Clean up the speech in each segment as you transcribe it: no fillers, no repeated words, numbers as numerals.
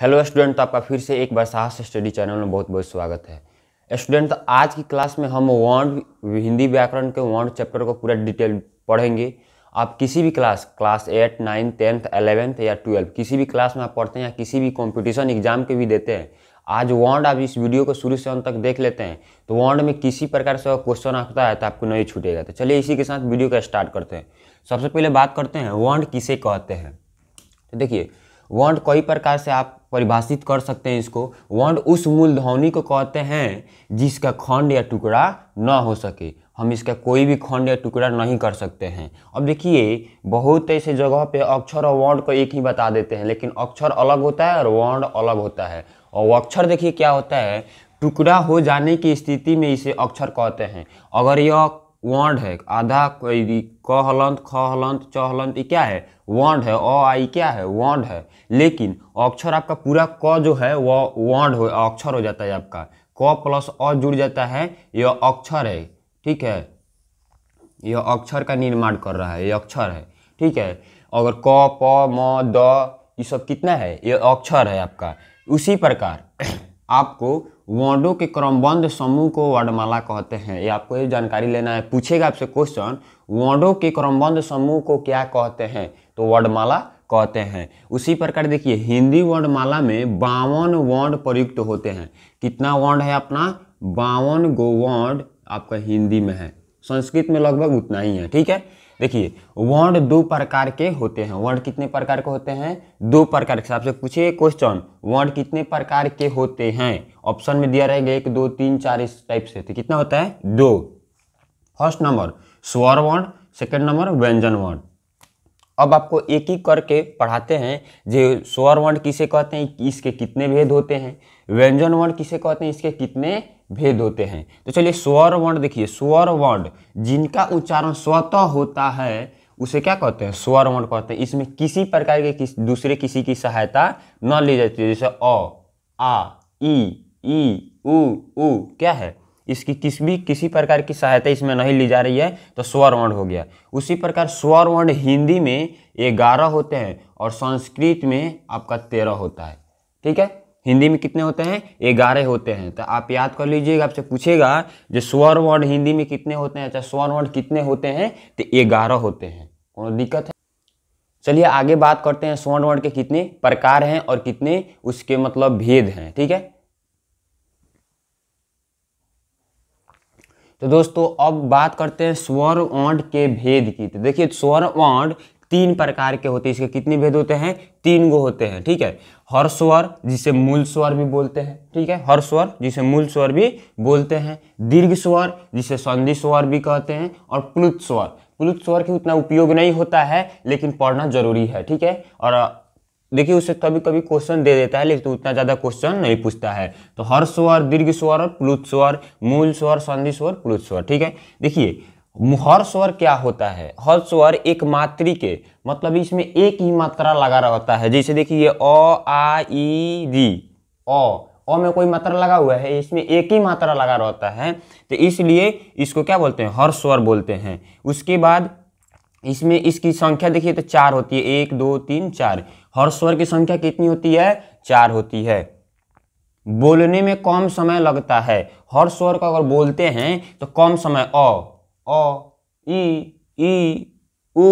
Hello student, तो आपका फिर से एक बार साहस स्टडी चैनल में बहुत बहुत स्वागत है। स्टूडेंट, तो आज की क्लास में हम वर्ण हिंदी व्याकरण के वर्ण चैप्टर को पूरा डिटेल पढ़ेंगे। आप किसी भी क्लास 8, 9, 10, 11 या 12 किसी भी क्लास में आप पढ़ते हैं या किसी भी कंपटीशन एग्जाम के भी देते हैं, आज वर्ण आप इस वीडियो को शुरू से अंत तक देख लेते हैं तो वर्ण में किसी प्रकार से क्वेश्चन आता है तो आपको नहीं छूटेगा। तो चलिए इसी के साथ वीडियो का स्टार्ट करते हैं। सबसे पहले बात करते हैं वर्ण किसे कहते हैं। तो देखिए, वर्ण कई प्रकार से आप परिभाषित कर सकते हैं इसको। वर्ण उस मूल ध्वनि को कहते हैं जिसका खंड या टुकड़ा न हो सके। हम इसका कोई भी खंड या टुकड़ा नहीं कर सकते हैं। अब देखिए, बहुत ऐसे जगह पे अक्षर और वर्ण को एक ही बता देते हैं, लेकिन अक्षर अलग होता है और वर्ण अलग होता है। और अक्षर देखिए क्या होता है, टुकड़ा हो जाने की स्थिति में इसे अक्षर कहते हैं। अगर यह वर्ण है, आधा क हलंत, ख हलंत, च हलंत, ये क्या है, वर्ण है। अ आई क्या है, वर्ण है। लेकिन अक्षर आपका पूरा क जो है वह वर्ण हो अक्षर हो जाता है। आपका क प्लस अ जुड़ जाता है, यह अक्षर है। ठीक है, यह अक्षर का निर्माण कर रहा है, यह अक्षर है। ठीक है, अगर क प म द ये सब कितना है, यह अक्षर है आपका। उसी प्रकार आपको वर्णों के क्रमबद्ध समूह को वर्णमाला कहते हैं। ये आपको ये जानकारी लेना है। पूछेगा आपसे क्वेश्चन, वर्णों के क्रमबद्ध समूह को क्या कहते हैं, तो वर्णमाला कहते हैं। उसी प्रकार देखिए, हिंदी वर्णमाला में 52 वर्ण प्रयुक्त होते हैं। कितना वर्ण है अपना, 52 गो वर्ण आपका हिंदी में है। संस्कृत में लगभग उतना ही है। ठीक है, देखिए वर्ण 2 प्रकार के होते हैं। वर्ण कितने प्रकार के होते हैं, 2 प्रकार के। आपसे पूछिए क्वेश्चन, वर्ण कितने प्रकार के होते हैं, ऑप्शन में दिया रहेगा 1, 2, 3, 4 इस टाइप से। तो कितना होता है, 2। फर्स्ट नंबर स्वर वर्ण, सेकंड नंबर व्यंजन वर्ण। अब आपको एक एक करके पढ़ाते हैं। जो स्वर वर्ण किसे कहते हैं, इसके कितने भेद होते हैं। व्यंजन वर्ण किसे कहते हैं, इसके कितने भेद होते हैं। तो चलिए स्वर वर्ण देखिए, स्वर वर्ण जिनका उच्चारण स्वतः होता है उसे क्या कहते हैं, स्वर वर्ण कहते हैं। इसमें किसी प्रकार के दूसरे किसी की सहायता न ली जाती है। जैसे अ, आ, ई, उ क्या है, इसकी किसी प्रकार की सहायता इसमें नहीं ली जा रही है, तो स्वर वर्ण हो गया। उसी प्रकार स्वर वर्ण हिंदी में 11 होते हैं और संस्कृत में आपका 13 होता है। ठीक है, हिंदी में कितने होते हैं, 11 होते हैं। तो आप याद कर लीजिएगा, आपसे पूछेगा जो स्वर वर्ण हिंदी में कितने होते हैं, चाहे स्वर वर्ण कितने होते हैं, तो 11 होते हैं। कोई दिक्कत है। चलिए आगे बात करते हैं, स्वर्ण वर्ण के कितने प्रकार हैं और कितने उसके मतलब भेद हैं। ठीक है, तो दोस्तों अब बात करते हैं स्वर वर्ण के भेद की। तो देखिए स्वर वर्ण 3 प्रकार के होते हैं। इसके कितने भेद होते हैं, 3 गो होते हैं। ठीक है, हर्ष स्वर जिसे मूल स्वर भी बोलते हैं। ठीक है, हर्ष स्वर जिसे मूल स्वर भी बोलते हैं। दीर्घ स्वर जिसे संधि स्वर भी कहते हैं। और प्लुत स्वर, प्लुत स्वर की उतना उपयोग नहीं होता है लेकिन पढ़ना जरूरी है। ठीक है, और देखिए उससे कभी कभी क्वेश्चन दे देता है लेकिन तो उतना ज्यादा क्वेश्चन नहीं पूछता है। तो हर्ष स्वर, दीर्घ स्वर और प्लुत स्वर, मूल स्वर, संधि स्वर, प्लुत स्वर। ठीक है, देखिए हर्ष स्वर क्या होता है, हर्ष स्वर एक मात्री के मतलब इसमें एक ही मात्रा लगा रहता है। जैसे देखिए अ, आ, ई, री, अ में कोई मात्रा लगा हुआ है, इसमें एक ही मात्रा लगा रहता है, तो इसलिए इसको क्या बोलते हैं, हर्ष स्वर बोलते हैं। उसके बाद इसमें इसकी संख्या देखिए तो 4 होती है, 1, 2, 3, 4। हर्ष स्वर की संख्या कितनी होती है, 4 होती है। बोलने में कम समय लगता है। हर्ष स्वर को अगर बोलते हैं तो कम समय, अ, ई, उ,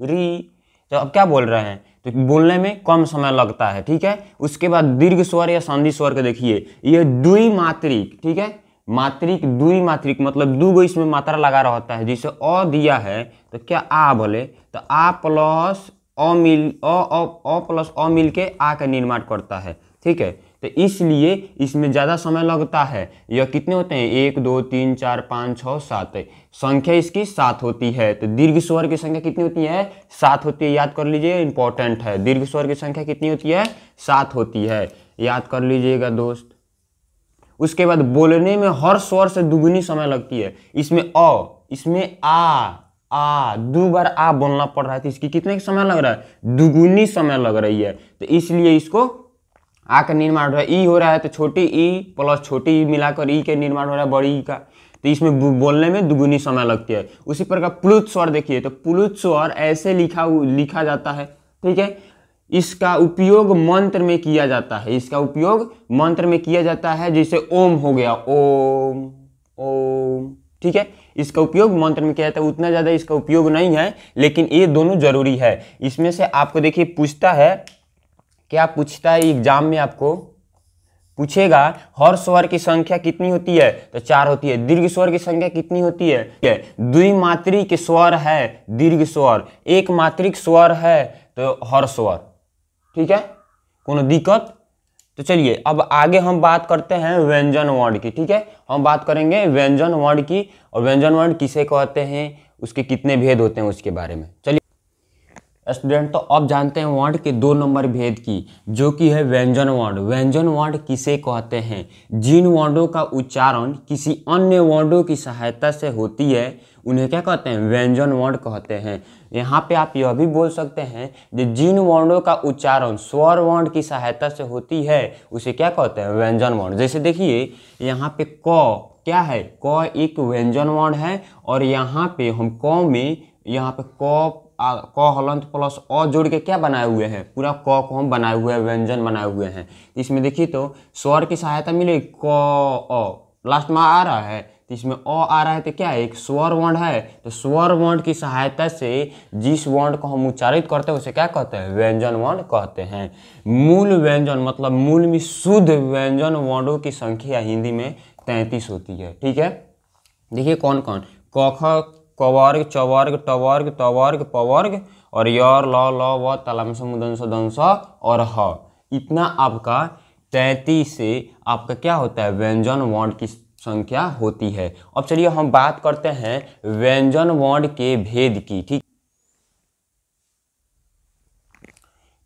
री, तो अब क्या बोल रहे हैं, तो बोलने में कम समय लगता है। ठीक है, उसके बाद दीर्घ स्वर या संधि स्वर को देखिए, ये द्विमात्रिक। ठीक है, मात्रिक, द्विमात्रिक मतलब 2 गो इसमें मात्रा लगा रहता है। जैसे अ दिया है तो क्या आ बोले, तो आ प्लस अ मिल अ प्लस अ मिल के आ का निर्माण करता है। ठीक है, तो इसलिए इसमें ज़्यादा समय लगता है। यह कितने होते हैं, 1, 2, 3, 4, 5, 6, 7 संख्या इसकी 7 होती है। तो दीर्घ स्वर की संख्या कितनी होती है, 7 होती है। याद कर लीजिए, इंपॉर्टेंट है। दीर्घ स्वर की संख्या कितनी होती है, 7 होती है। याद कर लीजिएगा दोस्त। उसके बाद बोलने में हर स्वर से दुगुनी समय लगती है। इसमें इसमें आ 2 बार आ बोलना पड़ रहा है, तो इसकी कितने समय लग रहा है, दुगुनी समय लग रही है। तो इसलिए इसको आ का निर्माण हो रहा है। ई हो रहा है तो छोटी ई प्लस छोटी ई मिलाकर ई के निर्माण हो रहा है बड़ी ई का, तो इसमें बोलने में दुगुनी समय लगती है। उसी प्रकार प्लुत स्वर देखिए, तो प्लुत स्वर ऐसे लिखा जाता है। ठीक है, इसका उपयोग मंत्र में किया जाता है, इसका उपयोग मंत्र में किया जाता है, जैसे ओम हो गया, ओम ओम, ठीक है, इसका उपयोग मंत्र में किया जाता है। उतना ज़्यादा इसका उपयोग नहीं है, लेकिन ये दोनों जरूरी है। इसमें से आपको देखिए पूछता है, क्या पूछता है एग्जाम में, आपको पूछेगा हर स्वर की संख्या कितनी होती है, तो 4 होती है। दीर्घ स्वर की संख्या कितनी होती है, द्विमात्रिक स्वर है दीर्घ स्वर, एक मात्रिक स्वर है तो हर स्वर, ठीक है, कोनो दिक्कत। तो चलिए अब आगे हम बात करते हैं व्यंजन वर्ण की, ठीक है, हम बात करेंगे व्यंजन वर्ण की, और व्यंजन वर्ण किसे कहते हैं, उसके कितने भेद होते हैं उसके बारे में। चलिए स्टूडेंट, तो अब जानते हैं वर्ण के 2 नंबर भेद की, जो कि है व्यंजन वर्ण। व्यंजन वर्ण किसे कहते हैं, जिन वर्णों का उच्चारण किसी अन्य वर्णों की सहायता से होती है उन्हें क्या कहते हैं, व्यंजन वर्ण कहते हैं। यहाँ पे आप यह भी बोल सकते हैं कि जिन वर्णों का उच्चारण स्वर वर्ण की सहायता से होती है उसे क्या कहते हैं, व्यंजन वर्ण। जैसे देखिए यहाँ पे क क्या है, क एक व्यंजन वर्ण है, और यहाँ पे हम क में यहाँ पे क हलंत प्लस अ जोड़ के क्या बनाए हुए हैं, पूरा क को हम बनाए हुए हैं, व्यंजन बनाए हुए हैं। इसमें देखिए तो स्वर की सहायता मिले, क अ लास्ट में आ रहा है, तो इसमें अ आ रहा है, तो क्या है, एक स्वर वर्ण है। तो स्वर वर्ण की सहायता से जिस वर्ण को हम उच्चारित करते हैं उसे क्या कहते हैं, व्यंजन वर्ण कहते हैं। मूल व्यंजन मतलब मूल में शुद्ध व्यंजन वर्णों की संख्या हिंदी में 33 होती है, ठीक है। देखिए कौन कौन, क ख कवर्ग चवर्ग टवर्ग तवर्ग पवर्ग और यर ल ल व तलामस मुदंस दंस और ह, इतना आपका 33 से आपका क्या होता है, व्यंजन वर्ण की संख्या होती है। अब चलिए हम बात करते हैं व्यंजन वर्ण के भेद की, ठीक।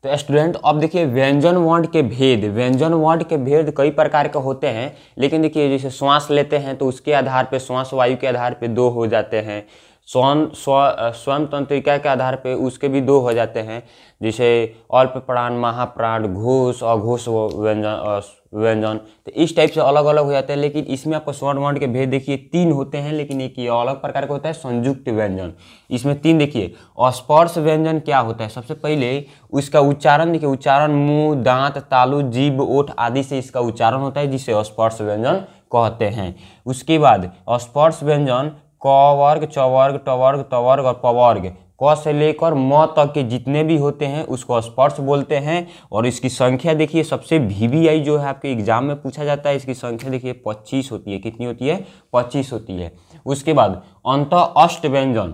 तो स्टूडेंट अब देखिए व्यंजन वर्ण के भेद, व्यंजन वर्ण के भेद कई प्रकार के होते हैं, लेकिन देखिए जैसे श्वास लेते हैं तो उसके आधार पे, श्वास वायु के आधार पे 2 हो जाते हैं। स्वयं तंत्रिका के आधार पे उसके भी 2 हो जाते हैं, जैसे अल्प प्राण, महाप्राण, घोष, अघोष व्यंजन, तो इस टाइप से अलग अलग हो जाते हैं। लेकिन इसमें आपको स्वर्ण वर्ण के भेद देखिए 3 होते हैं, लेकिन एक ये अलग प्रकार का होता है संयुक्त व्यंजन। इसमें 3 देखिए, स्पर्श व्यंजन क्या होता है, सबसे पहले उसका उच्चारण देखिए, उच्चारण मुंह, दांत, तालु, जीभ, ओठ आदि से इसका उच्चारण होता है, जिसे स्पर्श व्यंजन कहते हैं। उसके बाद स्पर्श व्यंजन क वर्ग, च वर्ग, ट वर्ग, त वर्ग और प वर्ग, क से लेकर म तक के जितने भी होते हैं उसको स्पर्श बोलते हैं। और इसकी संख्या देखिए, सबसे VBI जो है आपके एग्जाम में पूछा जाता है, इसकी संख्या देखिए 25 होती है। कितनी होती है, 25 होती है। उसके बाद अंत अष्ट व्यंजन,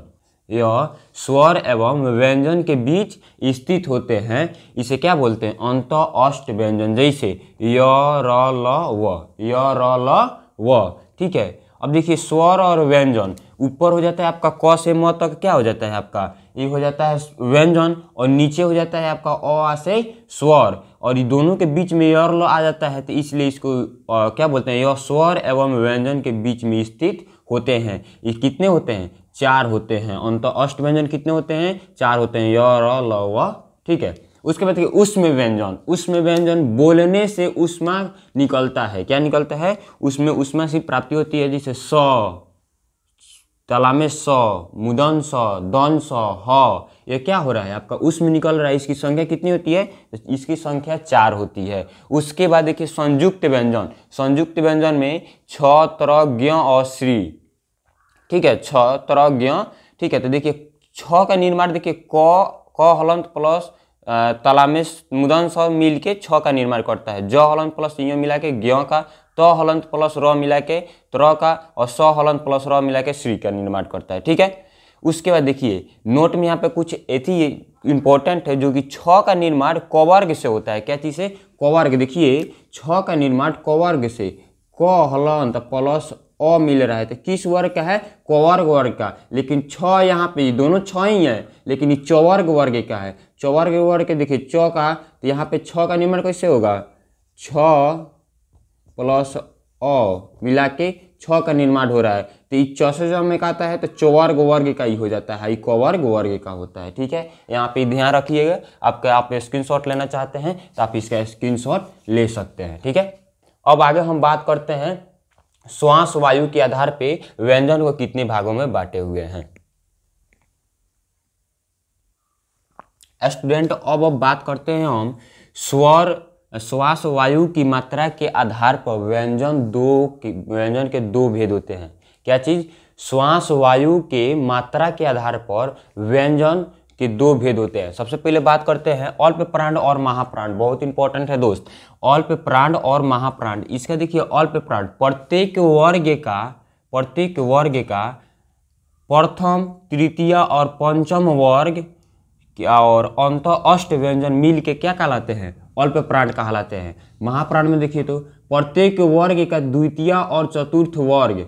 यह स्वर एवं व्यंजन के बीच स्थित होते हैं, इसे क्या बोलते हैं, अंत अष्ट व्यंजन। जैसे य र ल व, य र ल व, ठीक है। अब देखिए स्वर और व्यंजन ऊपर हो जाता है आपका क से म तक, क्या हो जाता है आपका, ये हो जाता है व्यंजन, और नीचे हो जाता है आपका अ आ से स्वर, और ये दोनों के बीच में यर ल आ जाता है, तो इसलिए इसको क्या बोलते हैं, यह स्वर एवं व्यंजन के बीच में स्थित होते हैं। ये कितने होते हैं, 4 होते हैं। अंत अष्ट व्यंजन कितने होते हैं, 4 होते हैं, य र ल व, ठीक है। उसके बाद देखिए उष्म व्यंजन, उष्म व्यंजन बोलने से उष्मा निकलता है, क्या निकलता है, उसमें उष्मा से प्राप्ति होती है, जैसे स, तलामे स, मुदन स, दन स, ह, ये क्या हो रहा है आपका, उष्म निकल रहा है। इसकी संख्या कितनी होती है, इसकी संख्या 4 होती है। उसके बाद देखिए संयुक्त व्यंजन, संयुक्त व्यंजन में छ, त्र, ज्ञ और श्री, ठीक है, छ, त्र, ज्ञ, ठीक है। तो देखिए छ का निर्माण देखिए क हलंत प्लस तलामेश मुदन स मिल के छ का निर्माण करता है, ज हलंत प्लस य मिला के ज्ञ का, त हलंत प्लस र मिला के त्र का, और स हलंत प्लस र मिला के श्री का निर्माण करता है, ठीक है। उसके बाद देखिए नोट में यहाँ पे कुछ ऐसी इंपॉर्टेंट है, जो कि छ का निर्माण कवर्ग से होता है। क्या चीज़ से, कवर्ग। देखिए छ का निर्माण कवर्ग से, क हलंत प्लस अ मिल रहा है, तो किस वर्ग का है, कवर्ग वर्ग का। लेकिन छ यहाँ पे दोनों छ ही है, लेकिन ये चवर्ग वर्ग का है। चवर्ग वर्ग के देखिए च का, तो यहाँ पे छ का निर्माण कैसे होगा, छ प्लस अ मिला के छ का निर्माण हो रहा है, तो ये च से जब में आता है तो चवर्ग वर्ग का ही हो जाता है, ये कवर्ग वर्ग का होता है, ठीक है। यहाँ पे ध्यान रखिएगा, आप स्क्रीनशॉट लेना चाहते हैं तो आप इसका स्क्रीनशॉट ले सकते हैं, ठीक है। अब आगे हम बात करते हैं श्वास वायु के आधार पे व्यंजन को कितने भागों में बांटे हुए हैं। स्टूडेंट अब बात करते हैं हम श्वास वायु की मात्रा के आधार पर व्यंजन के दो भेद होते हैं। क्या चीज? श्वास वायु के मात्रा के आधार पर व्यंजन के दो भेद होते हैं। सबसे पहले बात करते हैं अल्प प्राण और महाप्राण। बहुत इंपॉर्टेंट है दोस्त, अल्प प्राण और महाप्राण। इसका देखिए अल्प प्राण प्रत्येक वर्ग का प्रथम, तृतीय और पंचम वर्ग और अंत अष्ट व्यंजन मिल के क्या कहलाते हैं? अल्प प्राण कहलाते हैं। महाप्राण में देखिए तो प्रत्येक वर्ग का द्वितीय और चतुर्थ वर्ग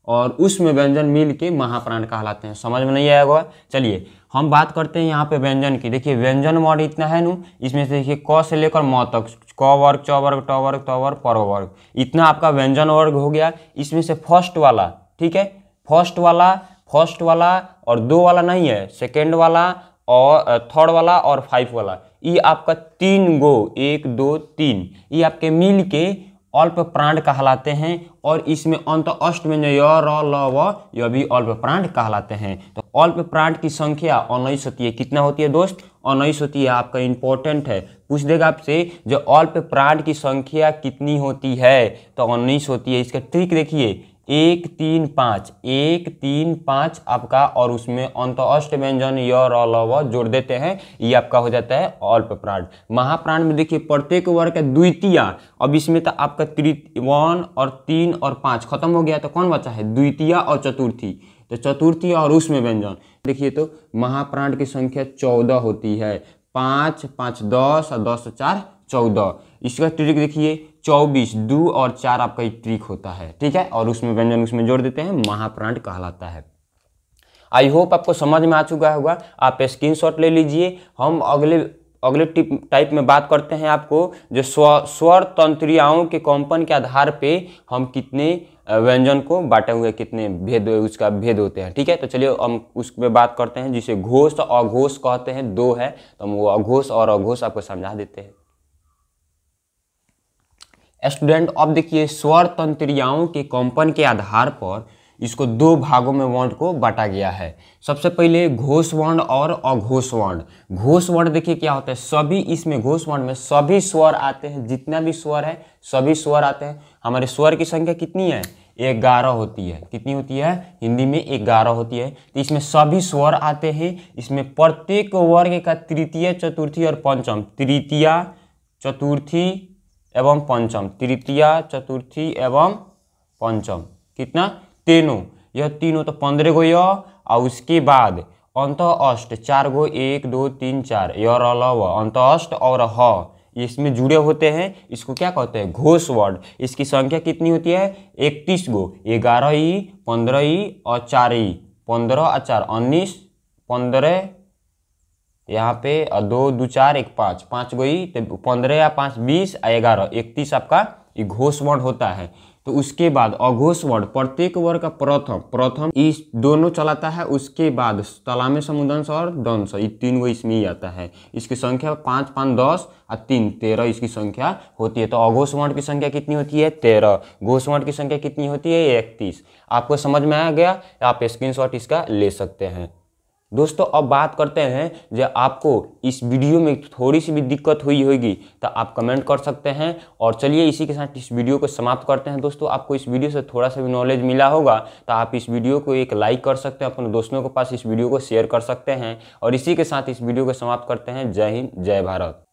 और उसमें व्यंजन मिल के महाप्राण कहलाते हैं। समझ में नहीं आएगा? चलिए हम बात करते हैं यहाँ पे व्यंजन की। देखिए व्यंजन वर्ण इतना है नू, इसमें से देखिए क से लेकर म तक, क वर्ग, च वर्ग, ट वर्ग, त वर्ग, पर वर्ग, इतना आपका व्यंजन वर्ग हो गया। इसमें से फर्स्ट वाला, ठीक है, फर्स्ट वाला और दो वाला नहीं है, सेकेंड वाला और थर्ड वाला और 5 वाला, ये आपका 3 गो, 1 2 3, ये आपके मिल के अल्प प्राण कहलाते हैं। और इसमें अंत अष्ट में य, र, ल, व, यह भी अल्प प्राण कहलाते हैं। तो अल्प प्राण की संख्या 19 होती है। कितना होती है दोस्त? 19 होती है। आपका इंपॉर्टेंट है, पूछ देगा आपसे जो अल्प प्राण की संख्या कितनी होती है, तो 19 होती है। इसका ट्रिक देखिए 1 3 5, 1 3 5 आपका, और उसमें अंत अष्ट व्यंजन य, र, ल, व जोड़ देते हैं, ये आपका हो जाता है अल्प प्राण। महाप्राण में देखिए प्रत्येक वर्ग का द्वितीय, अब इसमें तो आपका 1 और 3 और 5 खत्म हो गया, तो कौन बचा है? द्वितीय और चतुर्थी। तो चतुर्थी और उसमें व्यंजन देखिए तो महाप्राण की संख्या 14 होती है। 5 5 10 और 10 4 14। इसका ट्रिक देखिए 24, 2 और 4 आपका ट्रिक होता है, ठीक है, और उसमें व्यंजन उसमें जोड़ देते हैं, महाप्राण कहलाता है। आई होप आपको समझ में आ चुका होगा। आप स्क्रीनशॉट ले लीजिए। हम अगले टाइप में बात करते हैं आपको जो स्वर तंत्रियाओं के कंपन के आधार पे हम कितने व्यंजन को बांटे हुए, कितने भेद उसका भेद होते हैं, ठीक है। तो चलिए हम उस पर बात करते हैं, जिसे घोष और अघोष कहते हैं, दो है, तो हम वो अघोष और अघोष आपको समझा देते हैं। स्टूडेंट अब देखिए स्वर तंत्रियाओं के कंपन के आधार पर इसको दो भागों में वर्ण को बांटा गया है। सबसे पहले घोष वर्ण और अघोष वर्ण। घोष वर्ण देखिए क्या होता है, सभी इसमें घोष वर्ण में सभी स्वर आते हैं, जितना भी स्वर है सभी स्वर आते हैं। हमारे स्वर की संख्या कितनी है? 11 होती है। कितनी होती है? हिंदी में 11 होती है। तो इसमें सभी स्वर आते हैं। इसमें प्रत्येक वर्ग का तृतीय, चतुर्थी और पंचम, तृतीय, चतुर्थी एवं पंचम, तृतीय, चतुर्थी एवं पंचम, कितना? तीनों। यह तीनों तो 15 गो य, और उसके बाद अंत अष्ट 4 गो, 1 2 3 4, य र ल व, अंत अष्ट और ह इसमें जुड़े होते हैं। इसको क्या कहते हैं? घोष वर्ण। इसकी संख्या कितनी होती है? 31 गो, 11 ई, 15 ई और 4 ई, 15 और 4 19, 15 यहाँ पे 2 2 4 1 5, 5 गो ई, तो 15 या 5 20 और 11 31 आपका ये घोष वर्ण होता है। तो उसके बाद अघोष वर्ण, प्रत्येक वर्ग का प्रथम इस दोनों चलाता है। उसके बाद तलामे, समुदंश और दंश, ये 3 गो इसमें ही आता है। इसकी संख्या 5 5 10 और 3 13 इसकी संख्या होती है। तो अघोष वर्ण की संख्या कितनी होती है? 13। घोष वर्ण की संख्या कितनी होती है? 31। आपको समझ में आ गया? आप स्क्रीनशॉट इसका ले सकते हैं। दोस्तों अब बात करते हैं, जो आपको इस वीडियो में थोड़ी सी भी दिक्कत हुई होगी तो आप कमेंट कर सकते हैं। और चलिए इसी के साथ इस वीडियो को समाप्त करते हैं। दोस्तों आपको इस वीडियो से थोड़ा सा भी नॉलेज मिला होगा तो आप इस वीडियो को एक लाइक कर सकते हैं, अपने दोस्तों के पास इस वीडियो को शेयर कर सकते हैं। और इसी के साथ इस वीडियो को समाप्त करते हैं। जय हिंद, जय भारत।